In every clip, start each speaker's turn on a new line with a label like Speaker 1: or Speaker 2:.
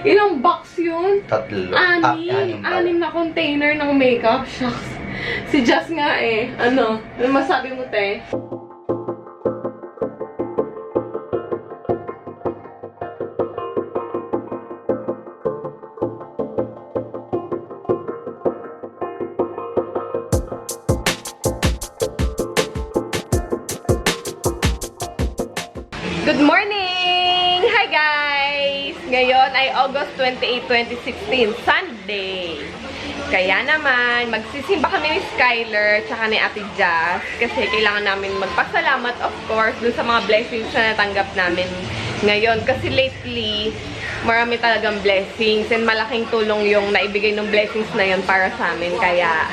Speaker 1: Ilang box yun?
Speaker 2: Tatlo.
Speaker 1: Anim na container ng makeup. Shucks. Si Jazz nga eh. Ano masabi mo, te? Good morning! Hi guys! Ngayon ay August 28, 2016, Sunday. Kaya naman, magsisimba kami ni Skyler tsaka ni Ate Jazz kasi kailangan namin magpasalamat of course dun sa mga blessings na natanggap namin ngayon. Kasi lately, marami talagang blessings and malaking tulong yung naibigay ng blessings na yun para sa amin. Kaya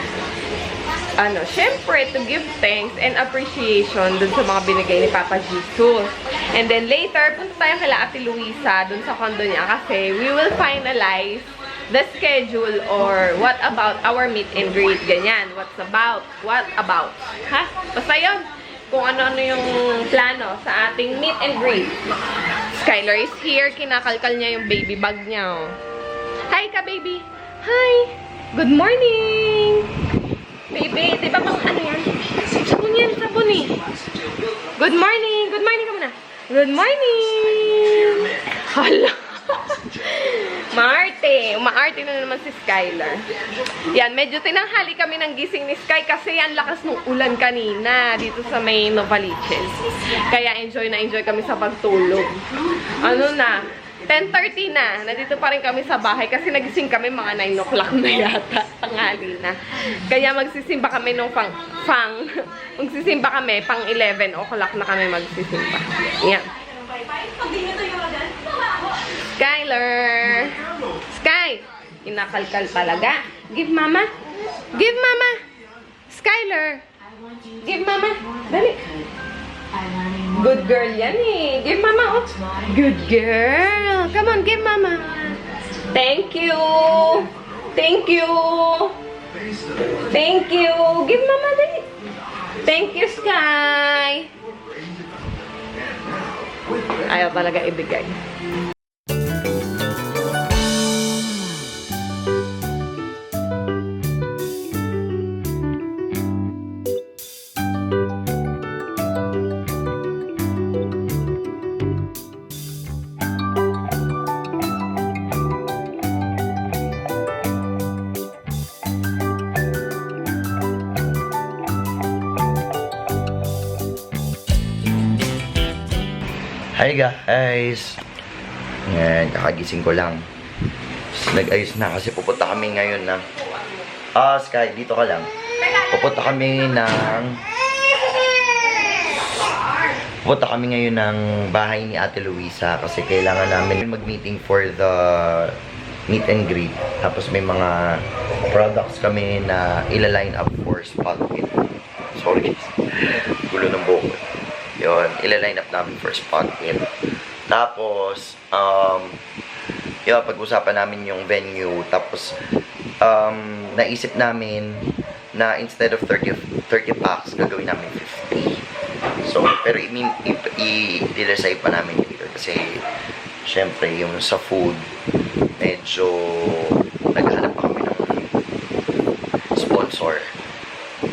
Speaker 1: syempre, to give thanks and appreciation dun sa mga binigay ni Papa Jesus. And then later, punta tayo kay Ate Luisa dun sa condo niya kasi we will finalize the schedule or what about our meet and greet. Ganyan. What about? Ha? Basta yun. Kung ano-ano yung plano sa ating meet and greet. Skyler is here. Kinakalkal niya yung baby bag niya. Oh. Hi ka, baby. Hi. Good morning. Baby, di ba ano yan? Sabon yan, sabon eh. Good morning. Good morning ka muna. Good morning. Hala. Umaarte na naman si Skyler. Yan, medyo tinanghali kami ng gising ni Sky kasi ang lakas ng ulan kanina dito sa may Novaliches. Kaya enjoy kami sa pagtulog. 10:30 na. Nandito pa rin kami sa bahay kasi nagising kami mga 9 o'clock na yata. Tanghali na. Kaya magsisimba kami nung magsisimba kami, pang 11 o'clock na kami magsisimba. Yan. Skyler! Sky! Inakalkal talaga. Give mama. Give mama. Skyler. Give mama. Dali. Good girl yan eh. Give mama, oh. Good girl. Come on, give mama. Thank you. Thank you. Thank you. Give mama dali. Thank you, Sky. Ayaw talaga ibigay.
Speaker 2: Hi guys! Yan, kakagising ko lang. Nag-ayos na kasi pupunta kami ngayon ng... Sky, dito ka lang. Pupunta kami ngayon ng bahay ni Ate Luisa kasi kailangan namin mag-meeting for the meet and greet. Tapos may mga products kami na ila-line up for spot in. Sorry, gulo ng buhok. Yun, ila-line up namin for spot in. Tapos, pag-usapan namin yung venue. Tapos, naisip namin na instead of 30 packs, gagawin namin 50. So, pero i-decide pa namin later. Kasi, syempre, yung sa food, medyo naghahanap pa kami ng sponsor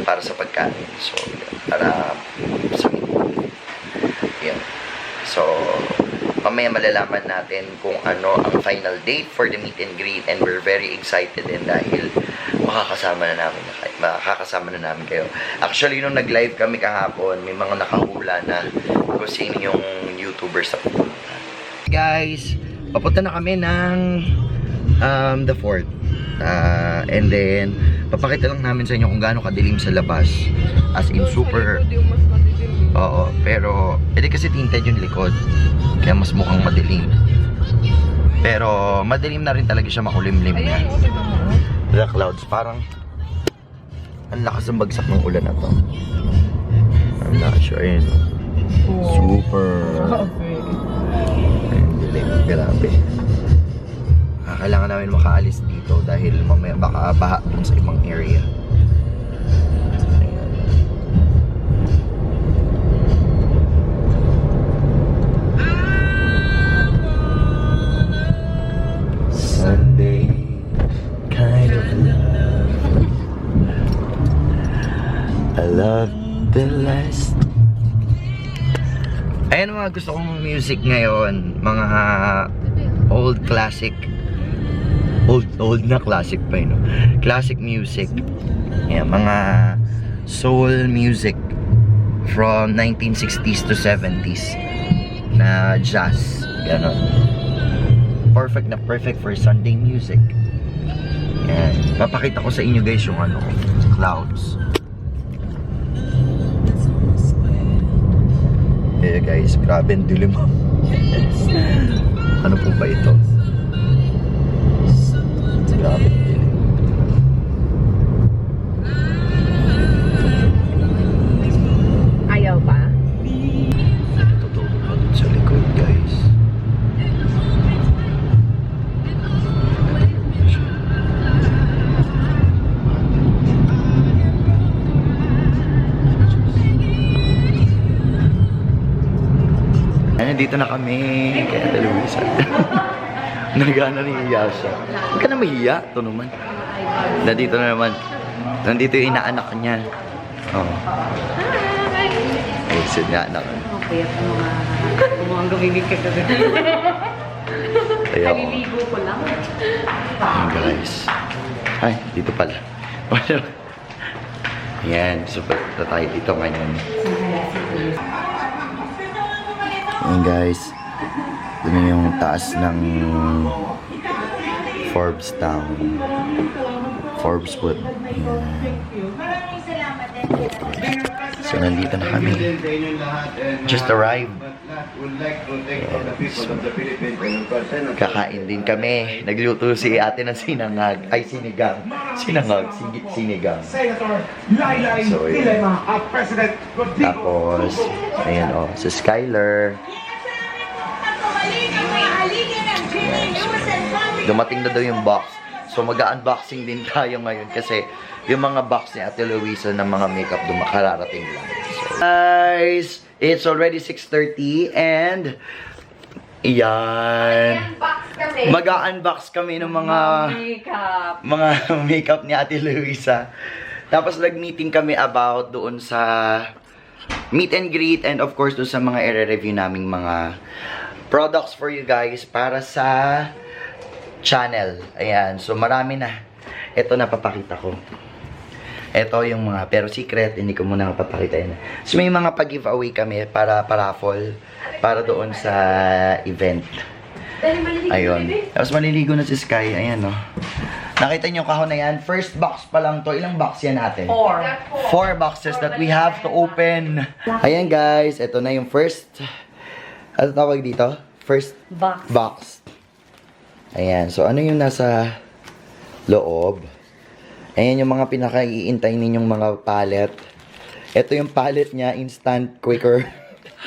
Speaker 2: para sa pagkain. So, para sa So, mamaya malalaman natin kung ano ang final date for the meet and greet and we're very excited din dahil makakasama na namin kayo. Actually, nung nag-live kami kahapon, may mga nakahula na kung sino yung YouTuber sa pupunta. Guys, papunta na kami ng the fort. And then, papakita lang namin sa inyo kung gaano kadilim sa labas. As in, super... Oo, pero kasi tinted yung likod. Kaya mas mukhang madilim. Pero madilim na rin talaga siya, makulimlim na. The clouds, parang ang lakas ng bagsak ng ulan na to. I'm not sure, ayun. Super dilim, grabe. Kailangan namin makaalis dito dahil mamaya baka baha dun sa ibang area. of the last. Ayan mga gusto kong music ngayon. Mga old classic. Old na classic pa yun. No? Classic music. Ayan, mga soul music from 1960s to 70s na jazz. Ganon. Perfect na perfect for Sunday music. Ayan. Papakita ko sa inyo guys yung ano, clouds. Eh guys, grabe ang dilim. Ano po ba ito? Grabe ang dilim.
Speaker 1: Ayaw pa?
Speaker 2: Tutulog na dun sa likod guys. Dito na kami kaya Luisa. Nagana niya siya. Huwag ka na mahiya. Ito naman. Nandito na naman. Nandito yung inaanak niya. Oh. Ay, siya anak.
Speaker 3: Okay, at mga gawin ka ka.
Speaker 2: Ayaw.
Speaker 3: Naliligo ko lang.
Speaker 2: Ayan guys. Ay, dito pala. Ayan. Super na tayo dito ngayon. Ayan guys, doon yung taas ng Forbes Town. Forbes Wood. Ayan. So nandito na kami. Just arrived. So, kakain din kami. Nagluto si ate ng sinangag. Ay, sinigang. Sinangag. Sinigang. So, yun. Tapos, ayan o, si Skyler. Dumating na daw yung box. So mag-unboxing din tayo ngayon kasi yung mga box ni Ate Luisa ng mga makeup dumakararating lang. So, guys, it's already 6:30 and iyan. Mag-unbox kami ng mga makeup ni Ate Luisa. Tapos nag-meeting kami about doon sa meet and greet and of course doon sa mga i-review naming mga products for you guys para sa channel. Ayan. So, marami na. Ito na papakita ko. Ito yung mga, pero secret, hindi ko muna papakita yun. So, may mga pag-giveaway kami para raffle para doon sa event. Ayun. Tapos maliligo na si Sky. Ayan, no. Nakita nyo kahon na yan. First box pa lang to. Ilang box yan natin? 4 boxes that we have to open. Ayan, guys. Ito na yung first. Ano tawag dito? First box. Ayan. So, ano yung nasa loob? Ayan yung mga pinaka-iintay ninyong mga palette. Ito yung palette niya. Instant Quicker.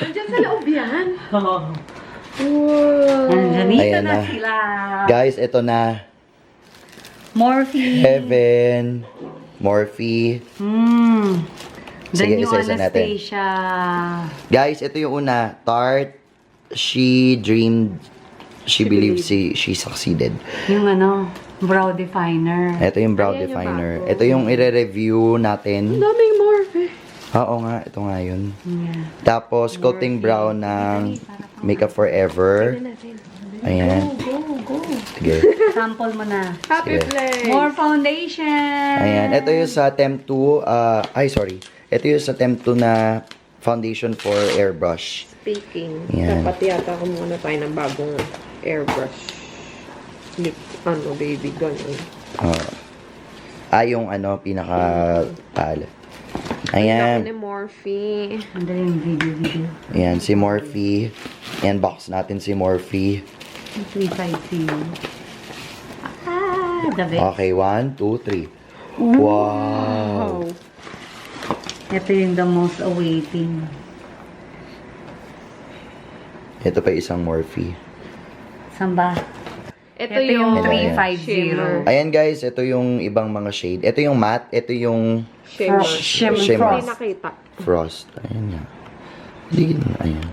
Speaker 1: Nandiyan sa loob yan.
Speaker 3: Oo.
Speaker 1: Wow.
Speaker 3: Nandito
Speaker 2: Ayan
Speaker 3: na
Speaker 2: na.
Speaker 3: sila.
Speaker 2: Guys, ito na.
Speaker 3: Morphe.
Speaker 2: Heaven. Morphe.
Speaker 3: The
Speaker 2: Sige,
Speaker 3: new
Speaker 2: isa-isa natin.
Speaker 3: Anastasia.
Speaker 2: Guys, ito yung una. Tarte. She dreamed. She believed she succeeded.
Speaker 3: Yung brow definer.
Speaker 2: Ito yung brow
Speaker 1: Ayan yung
Speaker 2: definer.
Speaker 1: bago.
Speaker 2: Ito yung i-review natin.
Speaker 1: Daming Morphe.
Speaker 2: Oo nga, ito nga yun.
Speaker 3: Yeah.
Speaker 2: Tapos, coating brow ng Makeup Forever. Ayan.
Speaker 3: Go.
Speaker 2: Sige.
Speaker 3: Sample mo na.
Speaker 1: Happy
Speaker 2: Sige.
Speaker 1: Play.
Speaker 3: More foundation.
Speaker 2: Ayan. Ito yung sa Temp 2. Ito yung sa Temp 2 na foundation for airbrush.
Speaker 1: Speaking,
Speaker 2: Yan.
Speaker 1: dapat yata kumuha tayo ng bagong airbrush. Lip, baby, ganun.
Speaker 2: Yung pinaka palette.
Speaker 1: Ayan.
Speaker 2: Ayan.
Speaker 1: Morphe.
Speaker 3: Andali yung video.
Speaker 2: Ayan, si Morphe. Ayan, box natin si Morphe.
Speaker 3: 350. The best.
Speaker 2: Okay, 1, 2, 3. Wow!
Speaker 3: Ito yung the most awaiting.
Speaker 2: Ito pa isang Morphe.
Speaker 3: Samba.
Speaker 1: Ito
Speaker 3: Ito yung
Speaker 2: Ayan.
Speaker 3: 350.
Speaker 2: Ayan guys, ito yung ibang mga shade. Ito yung matte, ito yung
Speaker 1: Shimmer.
Speaker 3: Shimmer
Speaker 2: Shimmer.
Speaker 1: Hindi
Speaker 3: Frost.
Speaker 1: nakita.
Speaker 2: frost. Ayan nga. Hindi, ayan.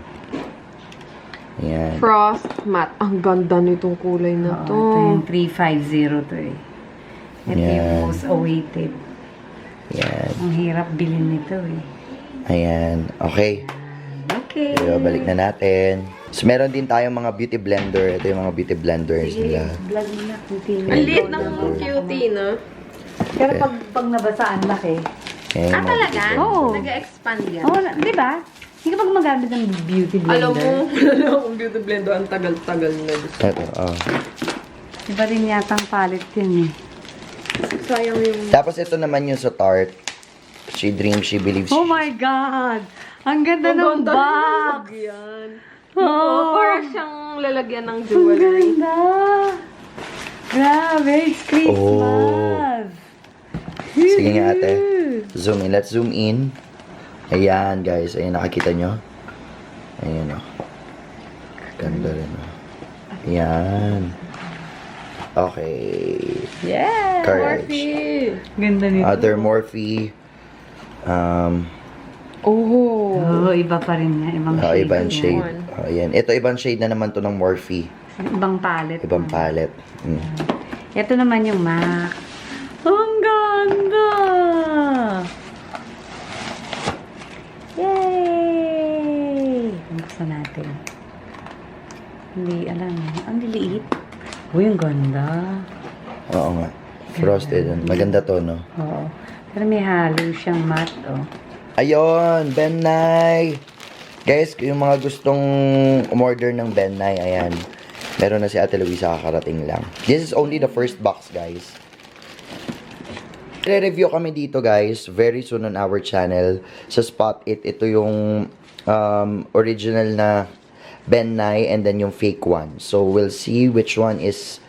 Speaker 2: Ayan.
Speaker 1: Frost matte. Ang ganda nitong kulay na to.
Speaker 3: Ito yung 350 to eh. Ito yung
Speaker 2: Yan.
Speaker 3: most awaited.
Speaker 2: Yan.
Speaker 3: Ang hirap bilhin nito eh.
Speaker 2: Ayan. Okay.
Speaker 3: Okay.
Speaker 2: So, balik na natin. So, meron din tayong mga beauty blender. Ito yung mga beauty blenders nila.
Speaker 3: Vlog mo na. Continue.
Speaker 1: Ang liit ng cutie, no?
Speaker 3: Pero pag nabasaan, laki.
Speaker 2: Ayan, yung mga
Speaker 1: Talaga?
Speaker 2: beauty blender.
Speaker 3: Oo.
Speaker 1: Nag-expand yan.
Speaker 3: Oo, di ba? Hindi ka pag magamit ng beauty blender.
Speaker 1: Alam mo, wala akong beauty blender. Ang tagal-tagal na.
Speaker 2: Ito, oh.
Speaker 3: Iba rin yata ang palit yun eh.
Speaker 1: Sayang yung...
Speaker 2: Tapos ito naman yung sa Tarte. She dreams, she believes.
Speaker 3: Oh my God! Ang ganda ng box!
Speaker 1: Yan.
Speaker 3: Oh,
Speaker 1: Para siyang lalagyan ng
Speaker 3: ang
Speaker 1: jewelry.
Speaker 3: ganda! Grabe, it's Christmas!
Speaker 2: Oh. Sige nga ate. Zoom in. Let's zoom in. Ayan guys. Ayan, nakakita nyo? Ayan o. Ganda rin o. Ayan. Okay.
Speaker 1: Yeah!
Speaker 2: Courage.
Speaker 1: Morphe!
Speaker 3: Ganda nito.
Speaker 2: Other Morphe.
Speaker 1: Oh!
Speaker 3: Oo, iba pa rin niya. Ibang shade.
Speaker 2: Ibang
Speaker 3: niya.
Speaker 2: shade. Ayan. Ito, ibang shade na naman to ng Morphe.
Speaker 3: Ibang palette.
Speaker 2: Ibang palette. Mm.
Speaker 3: Ito naman yung MAC. Ang ganda! Yay! Buksan natin. Hindi alam. Ang liliit. Uy, ang ganda.
Speaker 2: Oo nga. Frosted. Maganda to, no?
Speaker 3: Oo. Pero may halo siyang matte, oh.
Speaker 2: Ayun, Ben Nye. Guys, yung mga gustong umorder ng Ben Nye, ayan. Meron na si Ate Luisa, kakarating lang. This is only the first box, guys. Re-review kami dito, guys, very soon on our channel. Sa Spot It, ito yung original na Ben Nye and then yung fake one. So, we'll see which one is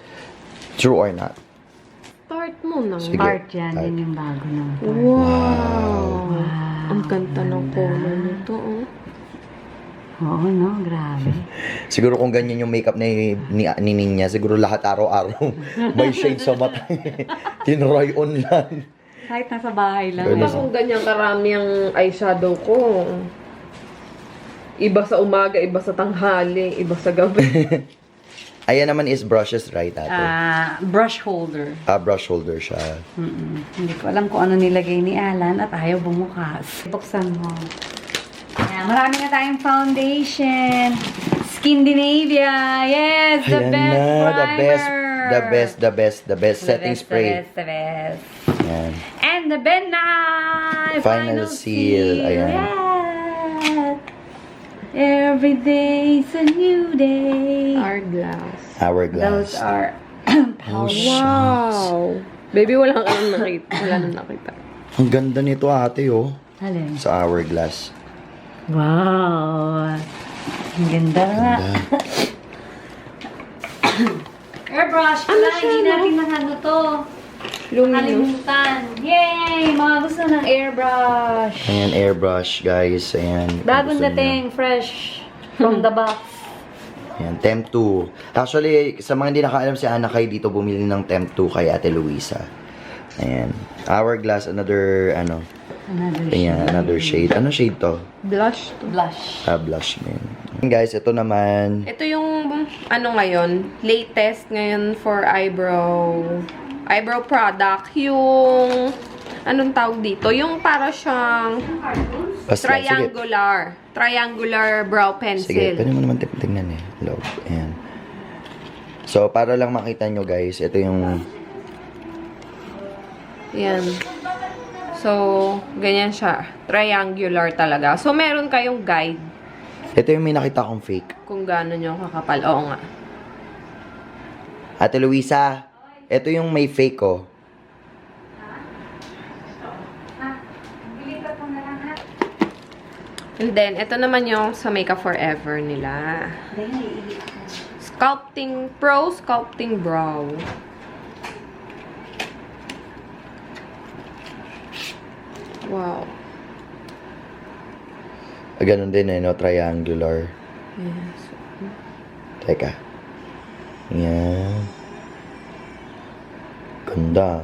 Speaker 2: true or not.
Speaker 1: Start mo na.
Speaker 2: Sige.
Speaker 3: Part yan.
Speaker 2: Part.
Speaker 3: Yan yung bago ng part.
Speaker 1: Wow! Ang ganda ng color nito, oh.
Speaker 3: Oo, no? Grabe.
Speaker 2: Siguro kung ganyan yung makeup ni Ninya, siguro lahat araw-araw may shade sa mata. Tinry on lang.
Speaker 3: Kahit nasa bahay lang.
Speaker 1: Diba kung ganyan karami ang eyeshadow ko? Iba sa umaga, iba sa tanghali, iba sa gabi.
Speaker 2: Ayan naman is brushes, right, Ate?
Speaker 3: Brush holder.
Speaker 2: Brush holder siya.
Speaker 3: Hindi ko alam kung ano nilagay ni Alan at ayaw bumukas. Buksan mo. Ayan, marami na tayong foundation. Skindinavia. Yes, the
Speaker 2: Ayan
Speaker 3: best
Speaker 2: na,
Speaker 3: primer.
Speaker 2: the best setting spray.
Speaker 3: The best.
Speaker 2: Ayan.
Speaker 3: And the Ben Nye
Speaker 2: Final seal. Ayan.
Speaker 3: Yes. Every day's a new day.
Speaker 1: Hourglass.
Speaker 2: Hourglass.
Speaker 3: Those are
Speaker 2: Oh,
Speaker 1: Wow! Baby, wala kang nakita. Wala nang nakita.
Speaker 2: Ang ganda nito, ate, oh.
Speaker 3: Alin?
Speaker 2: Sa hourglass.
Speaker 3: Wow! Ang ganda nga.
Speaker 2: Ganda.
Speaker 3: Airbrush pala, hindi natin na ano to.
Speaker 1: Luminous.
Speaker 3: Nakalimutan. Yay! Mga gusto ng airbrush.
Speaker 2: Ayan, airbrush, guys. Ayan.
Speaker 3: Bagong
Speaker 2: Gusto niyo.
Speaker 3: dating, fresh from the box.
Speaker 2: Ayan, Temp 2. Actually, sa mga hindi nakaalam, si Ana Kay dito bumili ng Temp 2 kay Ate Luisa. Ayan. Hourglass, another, another shade. Ano shade to?
Speaker 1: Blush.
Speaker 3: Blush.
Speaker 2: Blush din. Guys, ito naman.
Speaker 1: Ito yung, ano ngayon, latest ngayon for eyebrow product. Yung, anong tawag dito? Yung para siyang
Speaker 2: Basta,
Speaker 1: triangular brow
Speaker 2: Sige,
Speaker 1: pencil.
Speaker 2: pwede mo naman tignan eh. Loob. Ayan. So, para lang makita nyo guys, ito yung...
Speaker 1: Yan. So, ganyan siya. Triangular talaga. So, meron kayong guide
Speaker 2: Ito yung may nakita kong fake.
Speaker 1: kung gaano nyo kakapal. Oo nga.
Speaker 2: Ate Luisa, ito yung may fake oh.
Speaker 1: And then, ito naman yung sa Makeup Forever nila. Sculpting Brow. Wow.
Speaker 2: Ganun din eh, no? Triangular.
Speaker 1: Yes.
Speaker 2: Teka. Yan. Ganda.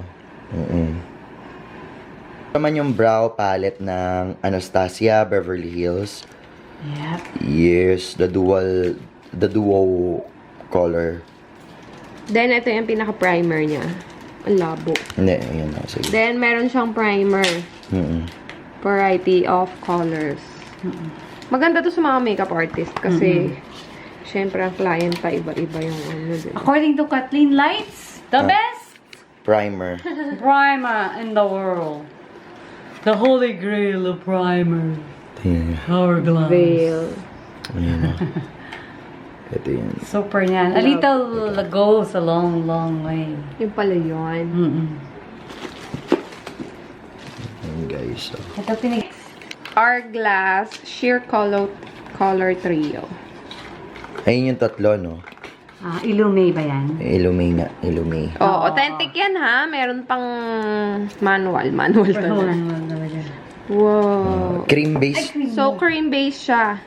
Speaker 2: Naman yung brow palette ng Anastasia Beverly Hills.
Speaker 3: Yep.
Speaker 2: Yes, the duo color.
Speaker 1: Then, ito yung pinaka-primer niya. Ang labo.
Speaker 2: Hindi, ayan na. Sige.
Speaker 1: Then, meron siyang primer. Variety of colors. Maganda to sa mga makeup artist kasi syempre ang client pa iba-iba yung ano din.
Speaker 3: According to Kathleen Lights, the best
Speaker 2: Primer.
Speaker 3: primer in the world. The holy grail of primer.
Speaker 2: Tingnan.
Speaker 3: Hourglass.
Speaker 1: Veil.
Speaker 2: Ayan na. Ito yan.
Speaker 3: Super yan. A little goes a long, long way.
Speaker 1: Yung pala yun.
Speaker 2: Ayan guys. So.
Speaker 3: Ito pinig...
Speaker 1: Hourglass Sheer Color Trio.
Speaker 2: Ayun yung tatlo, no?
Speaker 3: Illume ba yan?
Speaker 2: Illume nga. Illume.
Speaker 1: Oh, authentic yan ha. Meron pang manual. Manual to na. Wow.
Speaker 2: Cream base.
Speaker 1: So, cream base siya.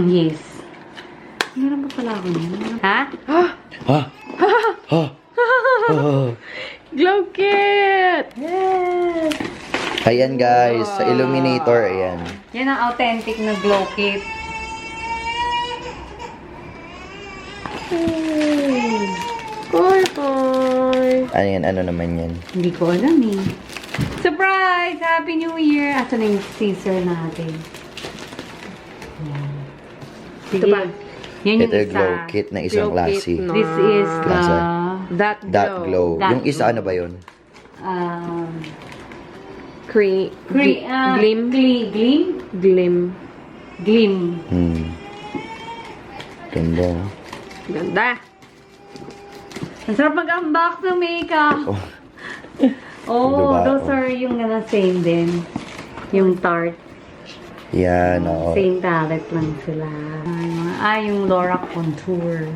Speaker 3: Yes. Meron ba pala ako yan? Ha?
Speaker 2: Ha? Ha?
Speaker 1: Glow kit!
Speaker 3: Yes!
Speaker 2: Ayan guys, sa illuminator, ayan.
Speaker 3: Yan ang authentic na glow kit.
Speaker 1: Koy, koy.
Speaker 2: Ano yan? Ano naman yan?
Speaker 3: Hindi ko alam eh. Surprise! Happy New Year! Ito na yung scissor natin. Yan.
Speaker 1: Ito ba?
Speaker 3: Yan yung
Speaker 2: Ito yung
Speaker 3: isa.
Speaker 2: glow kit na isang
Speaker 1: Glow kit,
Speaker 2: klase.
Speaker 1: no?
Speaker 3: This is the...
Speaker 2: Klase.
Speaker 1: That glow.
Speaker 2: That glow.
Speaker 3: That
Speaker 2: Yung isa
Speaker 3: glow.
Speaker 2: ano ba yun?
Speaker 1: Glim.
Speaker 3: Gleam?
Speaker 1: Glim.
Speaker 3: Gleam.
Speaker 2: Ganda.
Speaker 1: Ganda.
Speaker 3: Ang sarap mag-unbox ng makeup.
Speaker 2: Diba?
Speaker 3: Those are yung same din. Yung Tarte.
Speaker 2: Yan, oo.
Speaker 3: Same palette lang sila. Yung Lorac Contour.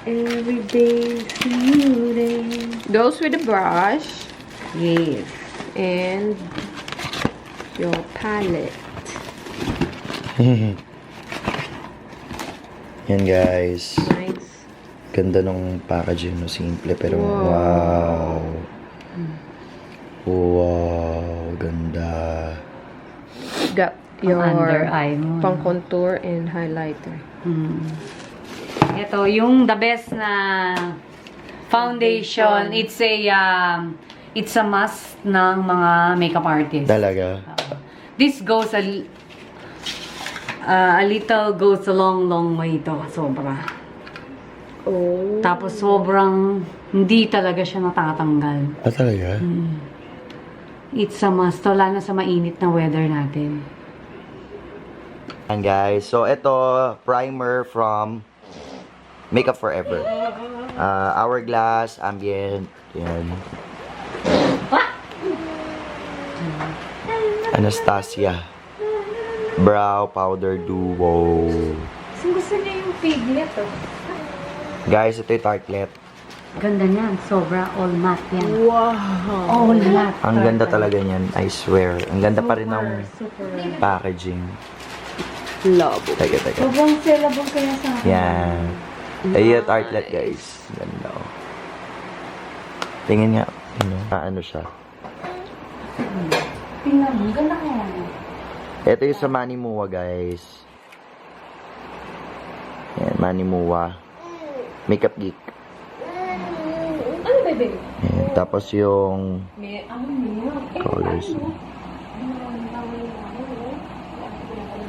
Speaker 3: Every day's a new day.
Speaker 1: Goes with the brush.
Speaker 3: Yes.
Speaker 1: And your palette.
Speaker 2: Yan guys.
Speaker 1: Nice.
Speaker 2: Ganda nung packaging, no? Simple pero wow. Wow, ganda.
Speaker 1: Got your
Speaker 3: Under eye mo.
Speaker 1: pang contour and highlighter.
Speaker 3: Ito, yung the best na foundation. It's a must ng mga makeup artists.
Speaker 2: Talaga.
Speaker 3: This goes a little goes a long, long way to. Sobra.
Speaker 1: Oh.
Speaker 3: Tapos sobrang hindi talaga siya natatanggal.
Speaker 2: Talaga?
Speaker 3: It's a must. Wala na sa mainit na weather natin.
Speaker 2: Yan guys. So, ito, primer from Makeup Forever. Hourglass, Ambient. Yan. Anastasia. Brow Powder Duo.
Speaker 3: Gusto niya yung piglet, oh.
Speaker 2: Guys, ito yung Tartlet.
Speaker 3: Ganda niyan. Sobra. All matte yan.
Speaker 1: Wow.
Speaker 3: All matte.
Speaker 2: Ang ganda talaga niyan, I swear. Ang ganda pa rin ng
Speaker 3: Super.
Speaker 2: packaging.
Speaker 1: Love.
Speaker 2: Teka.
Speaker 3: Sobrang sellable kaya sa akin.
Speaker 2: Yan. Ayun, Tartlet guys. Ganda oh. Tingin nga. Ano siya.
Speaker 3: Tingnan mo. Ganda kaya.
Speaker 2: Ito yung sa Manimua guys. Yan, Manimua. Makeup Geek.
Speaker 1: Ano ba din?
Speaker 2: Yan. Tapos yung colors.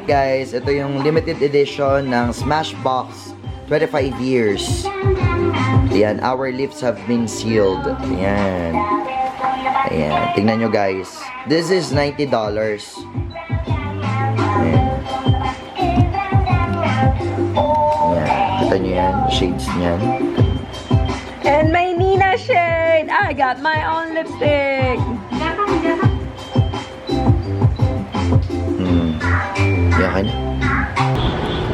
Speaker 2: Guys, ito yung limited edition ng Smashbox 25 years. Ayan, our lips have been sealed. Ayan. Ayan, tingnan nyo guys. This is $90. Ayan. Kita nyo yan, shades niyan.
Speaker 1: And my Nina shade! I got my own lipstick!
Speaker 2: Yan.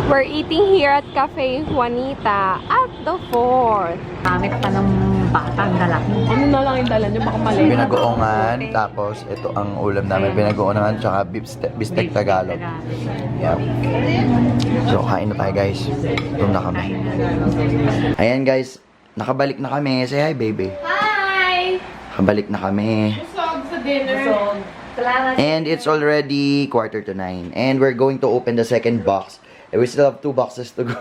Speaker 1: We're eating here at Cafe Juanita at the Fort.
Speaker 3: Gamit pa ng batang lalaki.
Speaker 1: Ano na lang yung dala nyo? Baka mali.
Speaker 2: Binagoongan, tapos ito ang ulam namin. Binagoongan, tsaka bistek Tagalog. Yep. So, kain na tayo guys. Doon na kami. Ayan guys, nakabalik na kami. Say hi, baby.
Speaker 1: Hi!
Speaker 2: Nakabalik na kami.
Speaker 1: Busog sa dinner.
Speaker 2: And it's already 8:45. And we're going to open the second box. And we still have 2 boxes to go.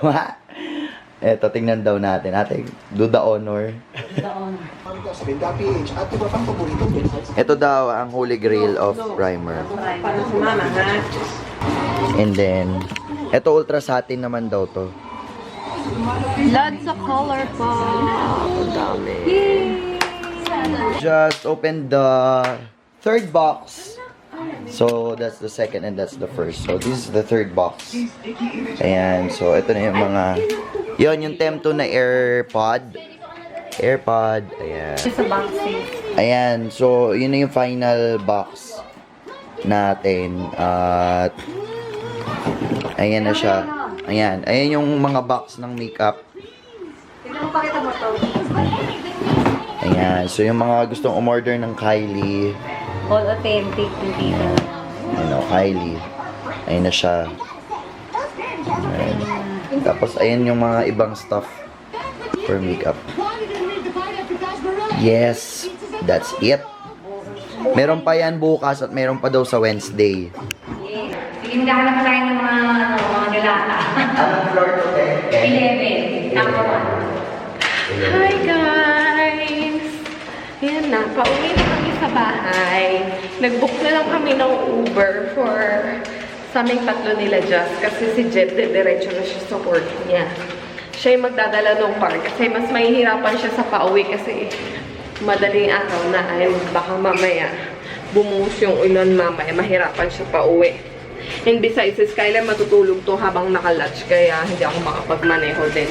Speaker 2: Eto, tingnan daw natin. Ate, do the honor.
Speaker 3: Doon.
Speaker 2: Ito daw ang holy grail of primer.
Speaker 1: Para sa mama, ha?
Speaker 2: And then, ito ultra satin naman daw to.
Speaker 1: Lots of color pa. Ang dami.
Speaker 2: Just open the third box. So, that's the second and that's the first. So, this is the third box. Ayan. So, ito na yung mga... Yun, yung Temto na AirPod. AirPod. Ayan.
Speaker 3: Sa boxing.
Speaker 2: Ayan. So, yun na yung final box natin. At... ayan na siya. Ayan. Ayan yung mga box ng makeup.
Speaker 3: Tignan mo, pakita mo to.
Speaker 2: Ayan. So, yung mga gustong umorder ng Kylie.
Speaker 3: All authentic, hindi na.
Speaker 2: Ano, Kylie. Ayan na siya. Ayan. Tapos, ayan yung mga ibang stuff for makeup. Yes. That's it. Meron pa yan bukas at meron pa daw sa Wednesday.
Speaker 3: Sige, maghahanap pa tayo ng mga nilata.
Speaker 2: Anong floor to,
Speaker 3: 11. Number 1.
Speaker 1: Hi guys! Ayan na, pauwi na kami sa bahay. Nag-book na lang kami ng Uber for sa aming tatlo nila Just kasi si Jet diretso na siya sa work niya. Siya yung magdadala ng car kasi mas mahihirapan siya sa pauwi kasi madaling araw na ay baka mamaya bumuhos yung ulan mamaya, mahirapan siya pauwi. And besides, si Skylar matutulog to habang naka-latch kaya hindi ako makapagmaneho din.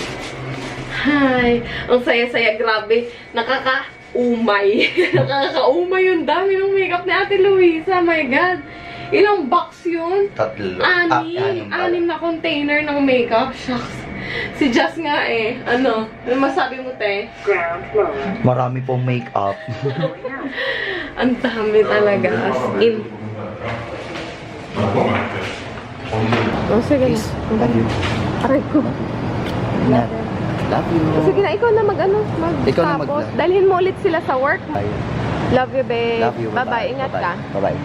Speaker 1: Hi! Ang saya-saya, grabe. Nakaka-umay. Nakaka-umay yung dami ng makeup ni Ate Luisa. My God! Ilang box yun?
Speaker 2: Tatlo.
Speaker 1: Anim na container ng makeup. Shucks. Si Just nga eh. Ano masabi mo, te?
Speaker 2: Marami pong makeup.
Speaker 1: Ang dami talaga. As in. Oh, sige na. Aray ko.
Speaker 2: Love you.
Speaker 1: Sige na, ikaw na mag-ano.
Speaker 2: Ikaw na
Speaker 1: Tapos,
Speaker 2: mag-
Speaker 1: dalhin mo ulit sila sa work.
Speaker 2: Bye.
Speaker 1: Love you, babe.
Speaker 2: Love you.
Speaker 1: Bye-bye. Ingat ka.
Speaker 2: Bye-bye.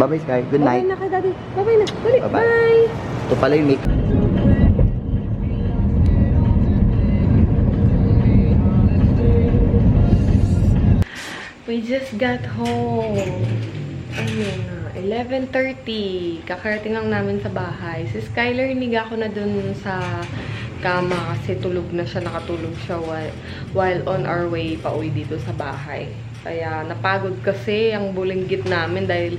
Speaker 2: Bye-bye, Sky. Good night.
Speaker 1: Bye-bye na kay daddy. Bye-bye na. Dali.
Speaker 2: Bye-bye.
Speaker 1: Bye.
Speaker 2: Ito pala yung makeup.
Speaker 1: We just got home. Ayun na. 11:30. Kakarating lang namin sa bahay. Si Skylar, hiniga ko na dun sa kama kasi tulog na siya. Nakatulog siya while on our way pauwi dito sa bahay. Kaya napagod kasi ang bulinggit namin dahil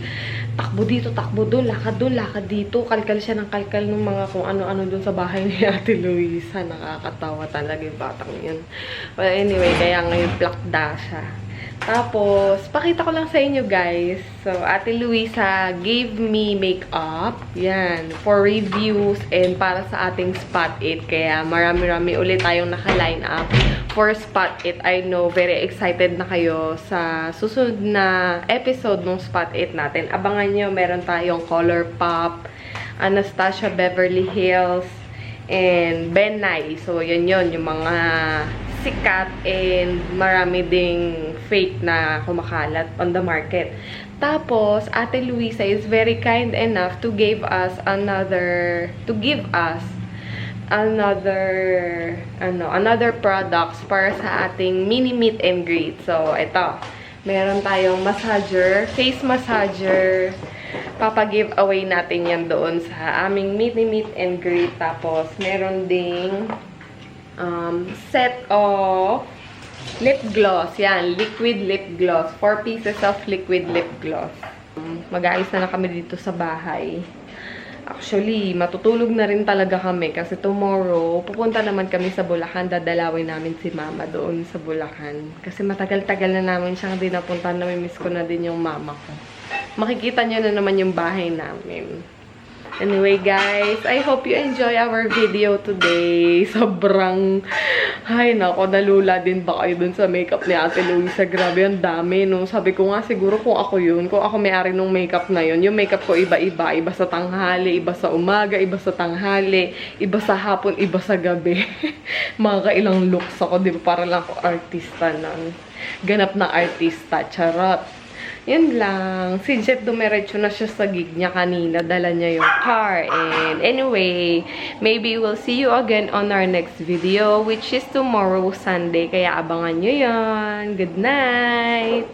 Speaker 1: takbo dito, takbo doon, lakad dito. Kalkal siya ng kalkal ng mga kung ano-ano doon sa bahay ni Ate Luisa. Nakakatawa talaga yung batang yun. Well, anyway, kaya ngayon plakda siya. Tapos, pakita ko lang sa inyo guys. So, Ate Luisa gave me makeup. Yan. For reviews and para sa ating Spot It. Kaya marami-rami ulit tayong naka-line up for Spot It. I know, very excited na kayo sa susunod na episode ng Spot It natin. Abangan nyo, meron tayong Colourpop, Anastasia Beverly Hills, and Ben Nye. So, yun yung mga sikat and marami ding fake na kumakalat on the market. Tapos, Ate Luisa is very kind enough to give us another products para sa ating mini meet and greet. So, ito. Meron tayong massager, face massager. Papa-give away natin yan doon sa aming mini meet and greet. Tapos, meron ding set of lip gloss. Yan, liquid lip gloss. 4 pieces of liquid lip gloss. Mag-aayos na kami dito sa bahay. Actually, matutulog na rin talaga kami kasi tomorrow, pupunta naman kami sa Bulacan. Dadalawin namin si Mama doon sa Bulacan. Kasi matagal-tagal na namin siyang dinapunta. Namimiss ko na din yung mama ko. Makikita nyo na naman yung bahay namin. Anyway, guys, I hope you enjoy our video today. Sobrang, ay nako, nalula din ba kayo dun sa makeup ni Ate Luisa? Grabe, ang dami, no? Sabi ko nga, siguro kung ako yun, kung ako may-ari ng makeup na yun, yung makeup ko iba-iba. Iba sa tanghali, iba sa umaga, iba sa tanghali, iba sa hapon, iba sa gabi. Mga kailang looks ako, di ba? Para lang ako artista nun. Ganap na artista, charot. Yun lang. Si Jeff dumiretso na siya sa gig niya kanina. Dala niya yung car. And anyway, maybe we'll see you again on our next video, which is tomorrow, Sunday. Kaya abangan nyo yan. Good night!